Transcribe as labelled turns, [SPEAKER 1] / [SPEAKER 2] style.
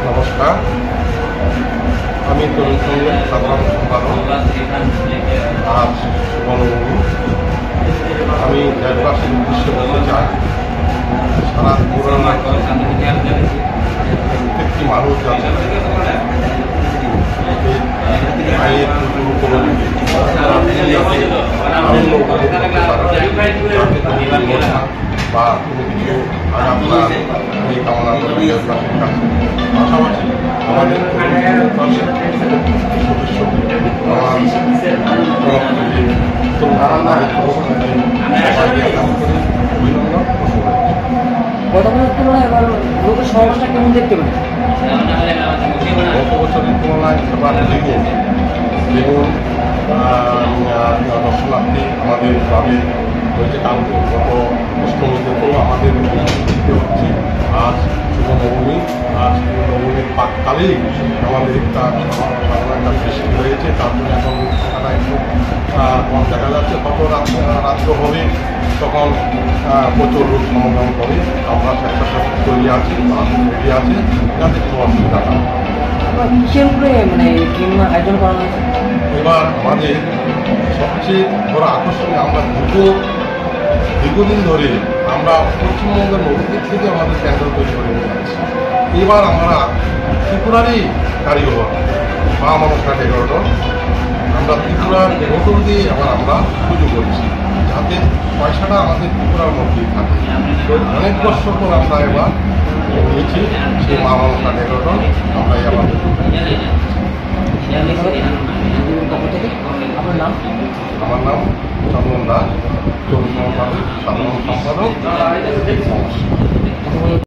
[SPEAKER 1] নমস্কার, আমি তরুণ সংঘের সাধারণ সম্পাদক আজ বনভূমি। আমি দেশবাসীর উদ্দেশ্যে বলতে চাই, সারা পুরানো প্রত্যেকটি মানুষ যাতে আইনের পুজো করুন, আনন্দ উপভোগ করতে পারে বা কোনো কিছু আঘাত না এই কামনা করে দেশবাসীর কাছে। পাশাপাশি আমাদের সদস্য
[SPEAKER 2] গত বছরের তুলনায় এবার লোকের সমাবেশটা কেমন দেখতে পারেন?
[SPEAKER 1] গত বছরের তুলনায় এবার দেখুন দর্শনার্থী আমাদের গ্রামে হয়েছে। কালকে গত অষ্টমীতে তো আমাদের দেখতে হচ্ছে আজ শুভ নবমী। আজ নবমীর পাককালেই আমাদের একটা সাধারণ একটা বৃষ্টি হয়েছে, তার জন্য এখন থাকাটা একটু কম দেখা যাচ্ছে। কত রাত্র হবে তখন প্রচুর রোদ সমাগম করে। আমরা একটা তৈরি আছি, রেডি আছে, যাতে কোনো অসুবিধা না হয়।
[SPEAKER 2] কিসের উপরে মানে আয়োজন করা হয়েছে?
[SPEAKER 1] এবার আমাদের সবচেয়ে বড় আকর্ষণ, আমরা দীর্ঘদিন ধরে আমরা পশ্চিমবঙ্গের নদীর থেকে আমাদের প্যান্ডেল তৈরি করে নিয়ে যাচ্ছি। এবার আমরা ত্রিপুরারই কারিগর মা মনসা ডেকোরেটর, আমরা ত্রিপুরার ডেকোরেটর দিয়ে এবার আমরা পুজো করছি, যাতে পয়সাটা আমাদের ত্রিপুরার মধ্যেই থাকে। অনেক বছর পর আমরা এবার নিয়েছি সেই মা মনসা ডেকোরেটর। আমরা এবার
[SPEAKER 2] আপনার নাম?
[SPEAKER 1] আমার নাম চন্দন দাস, তরুণ সাধারণ সম্পাদক।